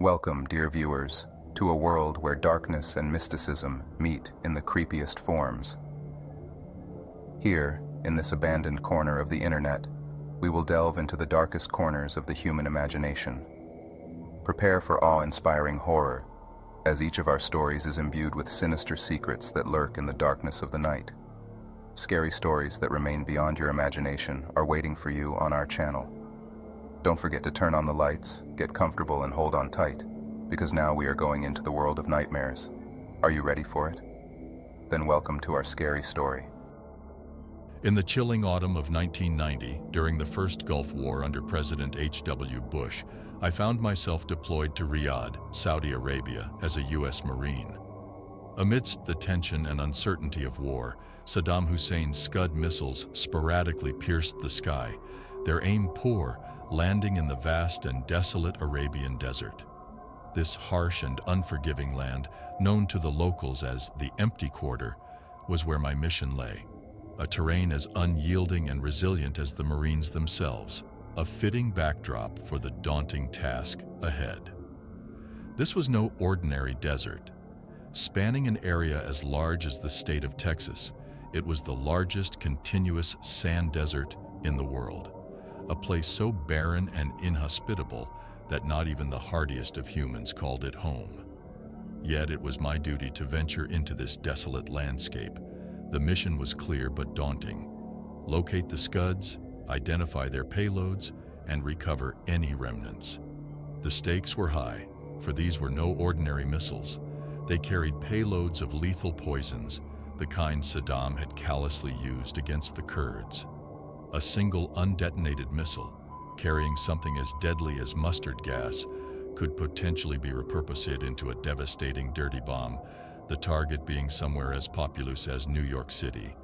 Welcome, dear viewers, to a world where darkness and mysticism meet in the creepiest forms. Here, in this abandoned corner of the internet, we will delve into the darkest corners of the human imagination. Prepare for awe-inspiring horror, as each of our stories is imbued with sinister secrets that lurk in the darkness of the night. Scary stories that remain beyond your imagination are waiting for you on our channel. Don't forget to turn on the lights, get comfortable, and hold on tight, because now we are going into the world of nightmares. Are you ready for it? Then welcome to our scary story. In the chilling autumn of 1990, during the first Gulf War under President H.W. Bush, I found myself deployed to Riyadh, Saudi Arabia, as a U.S. Marine. Amidst the tension and uncertainty of war, Saddam Hussein's Scud missiles sporadically pierced the sky, their aim poor, landing in the vast and desolate Arabian desert. This harsh and unforgiving land, known to the locals as the Empty Quarter, was where my mission lay. A terrain as unyielding and resilient as the Marines themselves, a fitting backdrop for the daunting task ahead. This was no ordinary desert. Spanning an area as large as the state of Texas, it was the largest continuous sand desert in the world. A place so barren and inhospitable that not even the hardiest of humans called it home. Yet it was my duty to venture into this desolate landscape. The mission was clear but daunting. Locate the Scuds, identify their payloads, and recover any remnants. The stakes were high, for these were no ordinary missiles. They carried payloads of lethal poisons, the kind Saddam had callously used against the Kurds. A single undetonated missile, carrying something as deadly as mustard gas, could potentially be repurposed into a devastating dirty bomb, the target being somewhere as populous as New York City.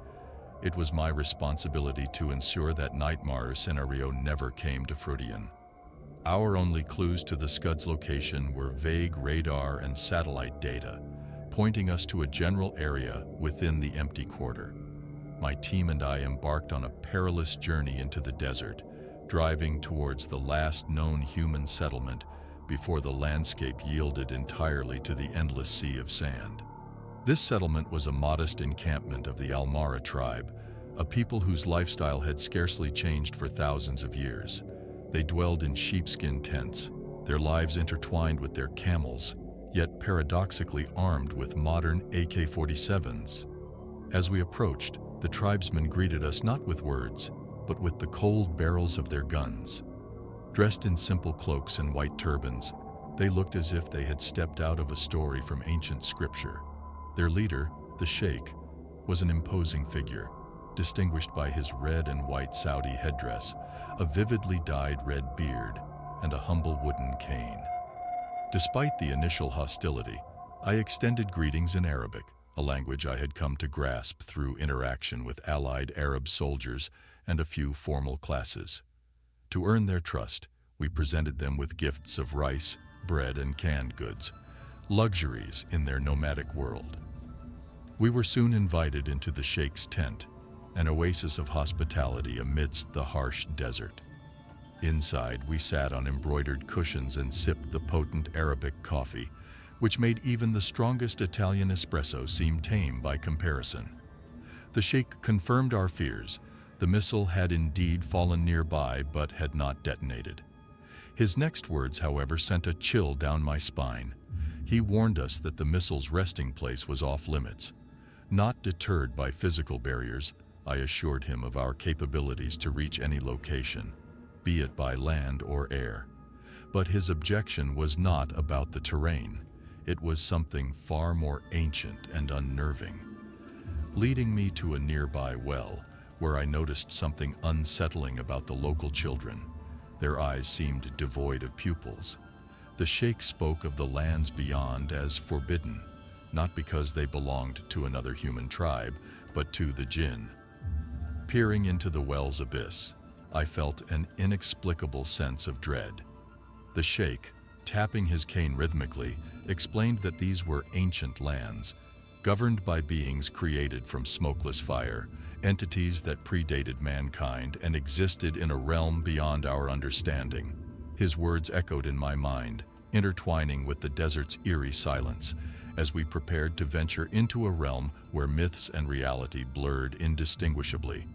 It was my responsibility to ensure that nightmare scenario never came to fruition. Our only clues to the Scud's location were vague radar and satellite data, pointing us to a general area within the Empty Quarter. My team and I embarked on a perilous journey into the desert, driving towards the last known human settlement before the landscape yielded entirely to the endless sea of sand. This settlement was a modest encampment of the Almara tribe, a people whose lifestyle had scarcely changed for thousands of years. They dwelled in sheepskin tents, their lives intertwined with their camels, yet paradoxically armed with modern AK-47s. As we approached, the tribesmen greeted us not with words, but with the cold barrels of their guns. Dressed in simple cloaks and white turbans, they looked as if they had stepped out of a story from ancient scripture. Their leader, the Sheikh, was an imposing figure, distinguished by his red and white Saudi headdress, a vividly dyed red beard, and a humble wooden cane. Despite the initial hostility, I extended greetings in Arabic, a language I had come to grasp through interaction with allied Arab soldiers and a few formal classes. To earn their trust, we presented them with gifts of rice, bread, and canned goods, luxuries in their nomadic world. We were soon invited into the Sheikh's tent, an oasis of hospitality amidst the harsh desert. Inside, we sat on embroidered cushions and sipped the potent Arabic coffee, which made even the strongest Italian espresso seem tame by comparison. The Sheikh confirmed our fears. The missile had indeed fallen nearby but had not detonated. His next words, however, sent a chill down my spine. He warned us that the missile's resting place was off limits. Not deterred by physical barriers, I assured him of our capabilities to reach any location, be it by land or air. But his objection was not about the terrain. It was something far more ancient and unnerving. Leading me to a nearby well, where I noticed something unsettling about the local children. Their eyes seemed devoid of pupils. The Sheikh spoke of the lands beyond as forbidden, not because they belonged to another human tribe, but to the jinn. Peering into the well's abyss, I felt an inexplicable sense of dread. The Sheikh, tapping his cane rhythmically, explained that these were ancient lands, governed by beings created from smokeless fire, entities that predated mankind and existed in a realm beyond our understanding. His words echoed in my mind, intertwining with the desert's eerie silence as we prepared to venture into a realm where myths and reality blurred indistinguishably.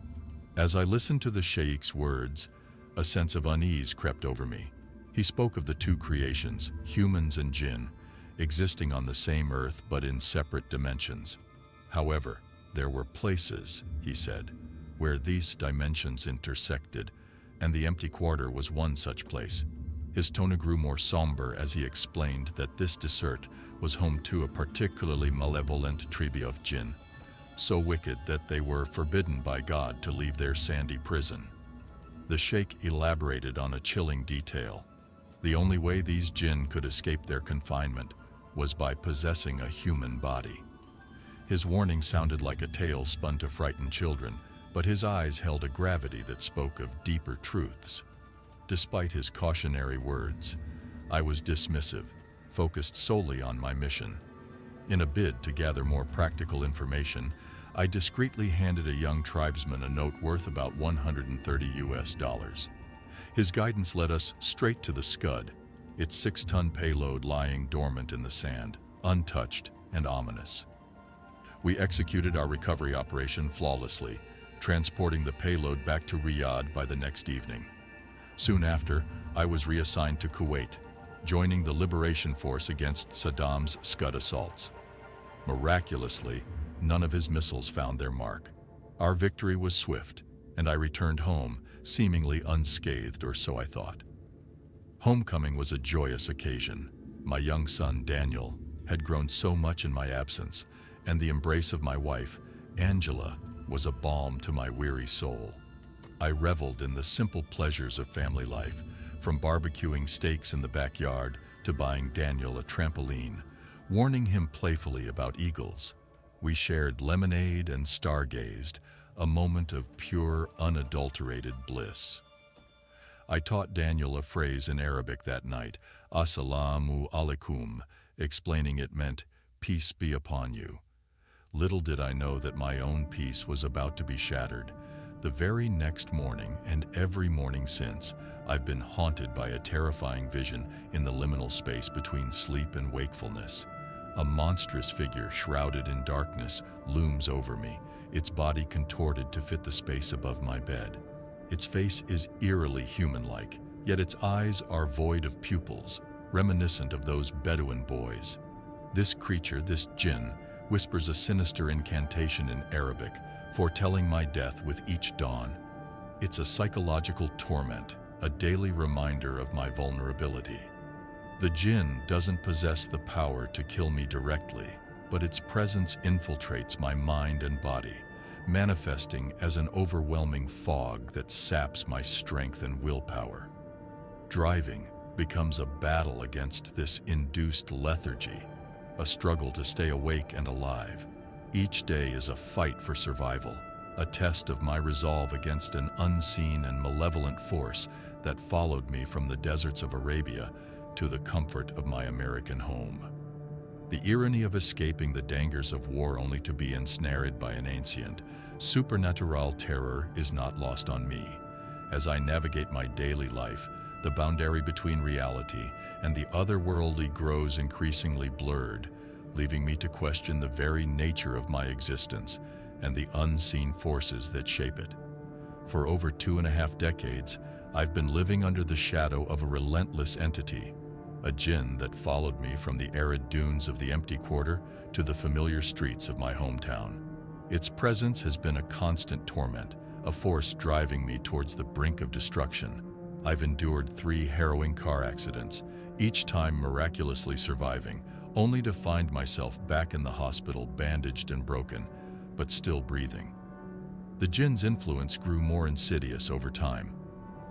As I listened to the sheikh's words, a sense of unease crept over me. He spoke of the two creations, humans and jinn, existing on the same earth but in separate dimensions. However, there were places, he said, where these dimensions intersected, and the empty quarter was one such place. His tone grew more somber as he explained that this desert was home to a particularly malevolent tribe of jinn, so wicked that they were forbidden by God to leave their sandy prison. The sheikh elaborated on a chilling detail. The only way these jinn could escape their confinement was by possessing a human body. His warning sounded like a tale spun to frighten children, but his eyes held a gravity that spoke of deeper truths. Despite his cautionary words, I was dismissive, focused solely on my mission. In a bid to gather more practical information, I discreetly handed a young tribesman a note worth about $130. His guidance led us straight to the scud, its 6-ton payload lying dormant in the sand, untouched and ominous. We executed our recovery operation flawlessly, transporting the payload back to Riyadh by the next evening. Soon after, I was reassigned to Kuwait, joining the Liberation Force against Saddam's scud assaults. Miraculously, none of his missiles found their mark. Our victory was swift, and I returned home, seemingly unscathed, or so I thought. Homecoming was a joyous occasion. My young son, Daniel, had grown so much in my absence, and the embrace of my wife, Angela, was a balm to my weary soul. I reveled in the simple pleasures of family life, from barbecuing steaks in the backyard to buying Daniel a trampoline, warning him playfully about eagles. We shared lemonade and stargazed, a moment of pure, unadulterated bliss. I taught Daniel a phrase in Arabic that night, Assalamu alaikum, explaining it meant, peace be upon you. Little did I know that my own peace was about to be shattered. The very next morning, and every morning since, I've been haunted by a terrifying vision in the liminal space between sleep and wakefulness. A monstrous figure shrouded in darkness looms over me, its body contorted to fit the space above my bed. Its face is eerily human-like, yet its eyes are void of pupils, reminiscent of those Bedouin boys. This creature, this jinn, whispers a sinister incantation in Arabic, foretelling my death with each dawn. It's a psychological torment, a daily reminder of my vulnerability. The jinn doesn't possess the power to kill me directly, but its presence infiltrates my mind and body, manifesting as an overwhelming fog that saps my strength and willpower. Driving becomes a battle against this induced lethargy, a struggle to stay awake and alive. Each day is a fight for survival, a test of my resolve against an unseen and malevolent force that followed me from the deserts of Arabia to the comfort of my American home. The irony of escaping the dangers of war only to be ensnared by an ancient, supernatural terror is not lost on me. As I navigate my daily life, the boundary between reality and the otherworldly grows increasingly blurred, leaving me to question the very nature of my existence and the unseen forces that shape it. For over 2.5 decades, I've been living under the shadow of a relentless entity, a jinn that followed me from the arid dunes of the empty quarter to the familiar streets of my hometown. Its presence has been a constant torment, a force driving me towards the brink of destruction. I've endured 3 harrowing car accidents, each time miraculously surviving, only to find myself back in the hospital bandaged and broken, but still breathing. The jinn's influence grew more insidious over time.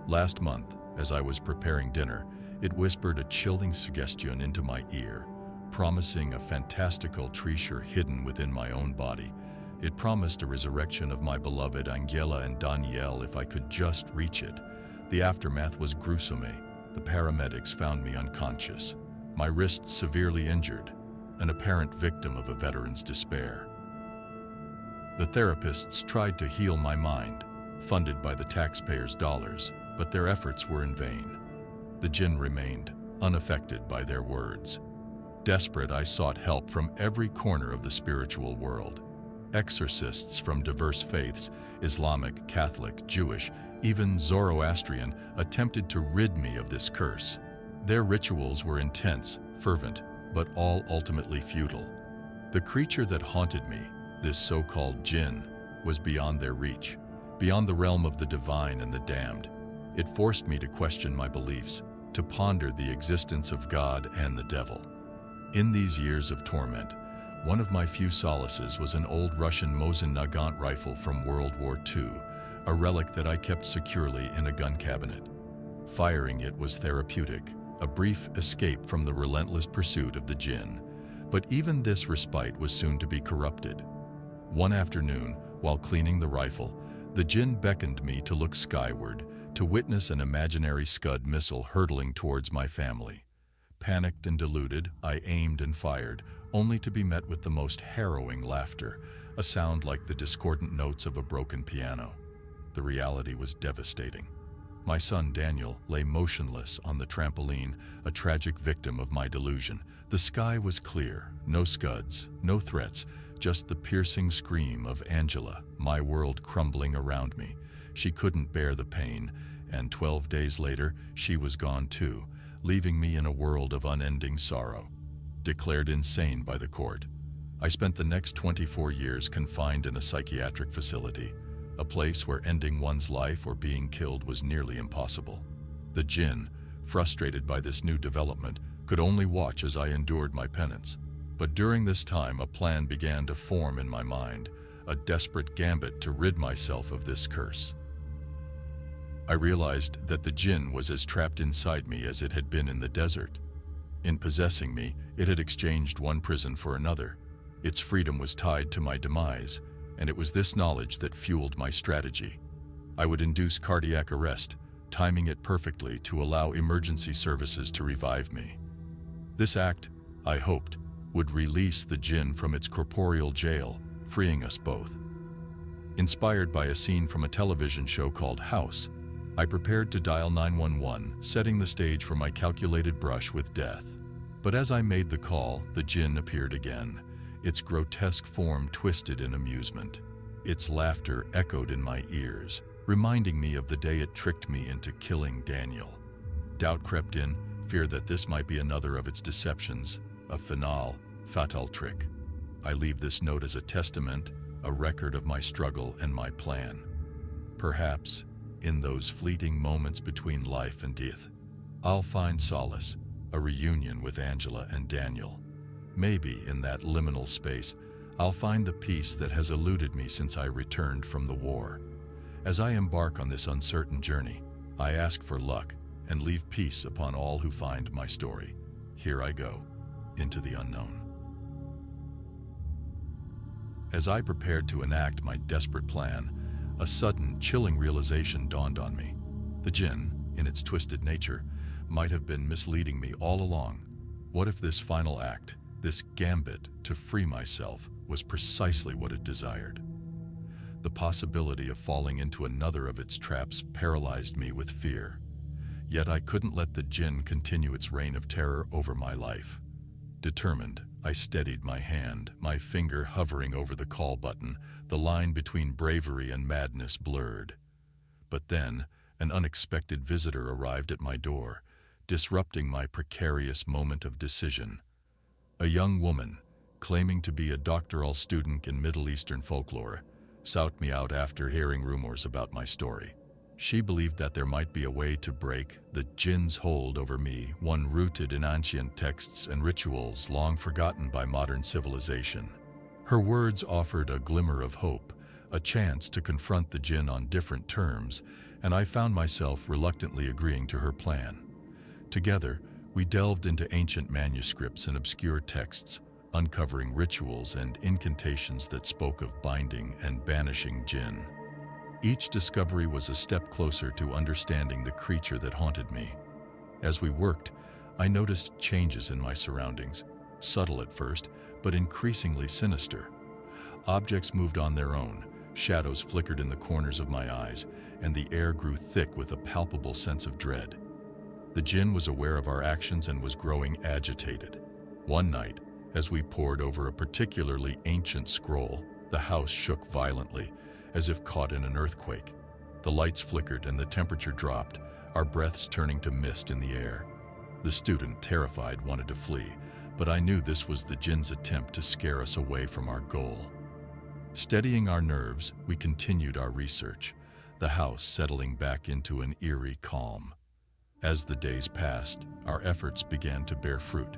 Last month, as I was preparing dinner, it whispered a chilling suggestion into my ear, promising a fantastical treasure hidden within my own body. It promised a resurrection of my beloved Angela and Danielle if I could just reach it. The aftermath was gruesome. The paramedics found me unconscious, my wrist severely injured, an apparent victim of a veteran's despair. The therapists tried to heal my mind, funded by the taxpayers' dollars, but their efforts were in vain. The jinn remained, unaffected by their words. Desperate, I sought help from every corner of the spiritual world. Exorcists from diverse faiths, Islamic, Catholic, Jewish, even Zoroastrian, attempted to rid me of this curse. Their rituals were intense, fervent, but all ultimately futile. The creature that haunted me, this so-called jinn, was beyond their reach, beyond the realm of the divine and the damned. It forced me to question my beliefs, to ponder the existence of God and the devil. In these years of torment, one of my few solaces was an old Russian Mosin Nagant rifle from World War II, a relic that I kept securely in a gun cabinet. Firing it was therapeutic, a brief escape from the relentless pursuit of the jinn. But even this respite was soon to be corrupted. One afternoon, while cleaning the rifle, the jinn beckoned me to look skyward, to witness an imaginary scud missile hurtling towards my family. Panicked and deluded, I aimed and fired, only to be met with the most harrowing laughter, a sound like the discordant notes of a broken piano. The reality was devastating. My son Daniel lay motionless on the trampoline, a tragic victim of my delusion. The sky was clear, no scuds, no threats, just the piercing scream of Angela, my world crumbling around me. She couldn't bear the pain, and 12 days later, she was gone too, leaving me in a world of unending sorrow. Declared insane by the court, I spent the next 24 years confined in a psychiatric facility, a place where ending one's life or being killed was nearly impossible. The jinn, frustrated by this new development, could only watch as I endured my penance. But during this time, a plan began to form in my mind, a desperate gambit to rid myself of this curse. I realized that the jinn was as trapped inside me as it had been in the desert. In possessing me, it had exchanged one prison for another. Its freedom was tied to my demise, and it was this knowledge that fueled my strategy. I would induce cardiac arrest, timing it perfectly to allow emergency services to revive me. This act, I hoped, would release the jinn from its corporeal jail, freeing us both. Inspired by a scene from a television show called House, I prepared to dial 911, setting the stage for my calculated brush with death. But as I made the call, the jinn appeared again, its grotesque form twisted in amusement. Its laughter echoed in my ears, reminding me of the day it tricked me into killing Daniel. Doubt crept in, fear that this might be another of its deceptions, a fatal trick. I leave this note as a testament, a record of my struggle and my plan. Perhaps, in those fleeting moments between life and death, I'll find solace, a reunion with Angela and Daniel. Maybe in that liminal space, I'll find the peace that has eluded me since I returned from the war. As I embark on this uncertain journey, I ask for luck and leave peace upon all who find my story. Here I go, into the unknown. As I prepared to enact my desperate plan, a sudden, chilling realization dawned on me. The jinn, in its twisted nature, might have been misleading me all along. What if this final act, this gambit to free myself, was precisely what it desired? The possibility of falling into another of its traps paralyzed me with fear. Yet I couldn't let the jinn continue its reign of terror over my life. Determined, I steadied my hand, my finger hovering over the call button, the line between bravery and madness blurred. But then, an unexpected visitor arrived at my door, disrupting my precarious moment of decision. A young woman, claiming to be a doctoral student in Middle Eastern folklore, sought me out after hearing rumors about my story. She believed that there might be a way to break the jinn's hold over me, one rooted in ancient texts and rituals long forgotten by modern civilization. Her words offered a glimmer of hope, a chance to confront the jinn on different terms, and I found myself reluctantly agreeing to her plan. Together, we delved into ancient manuscripts and obscure texts, uncovering rituals and incantations that spoke of binding and banishing jinn. Each discovery was a step closer to understanding the creature that haunted me. As we worked, I noticed changes in my surroundings, subtle at first, but increasingly sinister. Objects moved on their own, shadows flickered in the corners of my eyes, and the air grew thick with a palpable sense of dread. The jinn was aware of our actions and was growing agitated. One night, as we pored over a particularly ancient scroll, the house shook violently, as if caught in an earthquake. The lights flickered and the temperature dropped, our breaths turning to mist in the air. The student, terrified, wanted to flee, but I knew this was the jinn's attempt to scare us away from our goal. Steadying our nerves, we continued our research, the house settling back into an eerie calm. As the days passed, our efforts began to bear fruit.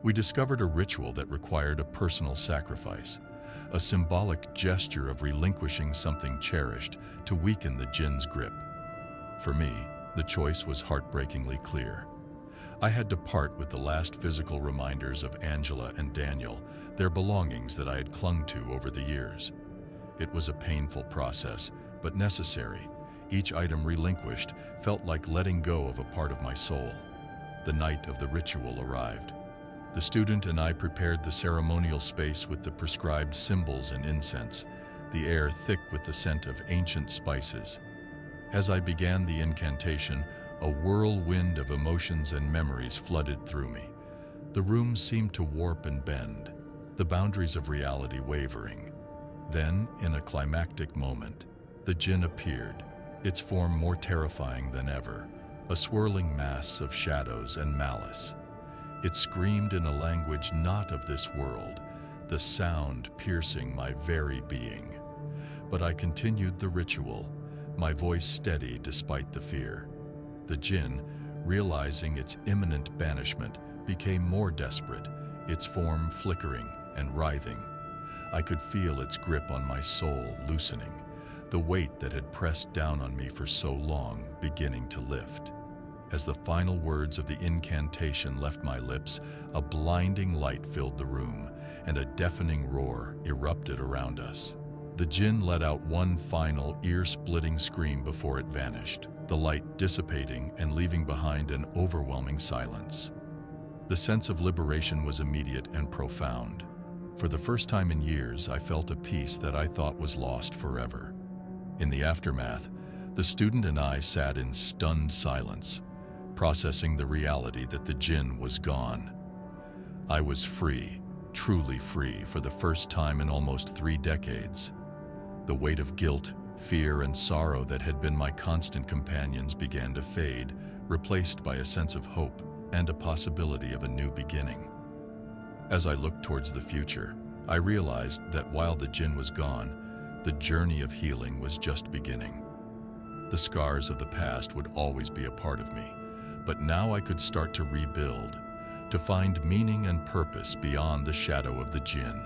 We discovered a ritual that required a personal sacrifice, a symbolic gesture of relinquishing something cherished to weaken the jinn's grip. For me, the choice was heartbreakingly clear. I had to part with the last physical reminders of Angela and Daniel, their belongings that I had clung to over the years. It was a painful process, but necessary. Each item relinquished felt like letting go of a part of my soul. The night of the ritual arrived. The student and I prepared the ceremonial space with the prescribed symbols and incense, the air thick with the scent of ancient spices. As I began the incantation, a whirlwind of emotions and memories flooded through me. The room seemed to warp and bend, the boundaries of reality wavering. Then, in a climactic moment, the jinn appeared, its form more terrifying than ever, a swirling mass of shadows and malice. It screamed in a language not of this world, the sound piercing my very being. But I continued the ritual, my voice steady despite the fear. The jinn, realizing its imminent banishment, became more desperate, its form flickering and writhing. I could feel its grip on my soul loosening, the weight that had pressed down on me for so long beginning to lift. As the final words of the incantation left my lips, a blinding light filled the room, and a deafening roar erupted around us. The jinn let out one final, ear-splitting scream before it vanished, the light dissipating and leaving behind an overwhelming silence. The sense of liberation was immediate and profound. For the first time in years, I felt a peace that I thought was lost forever. In the aftermath, the student and I sat in stunned silence, processing the reality that the jinn was gone. I was free, truly free, for the first time in almost 3 decades. The weight of guilt, fear, and sorrow that had been my constant companions began to fade, replaced by a sense of hope and a possibility of a new beginning. As I looked towards the future, I realized that while the jinn was gone, the journey of healing was just beginning. The scars of the past would always be a part of me, but now I could start to rebuild, to find meaning and purpose beyond the shadow of the jinn.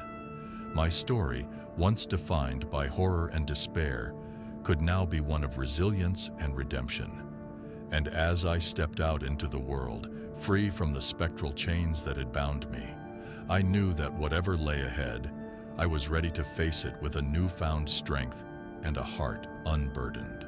My story, once defined by horror and despair, could now be one of resilience and redemption. And as I stepped out into the world, free from the spectral chains that had bound me, I knew that whatever lay ahead, I was ready to face it with a newfound strength and a heart unburdened.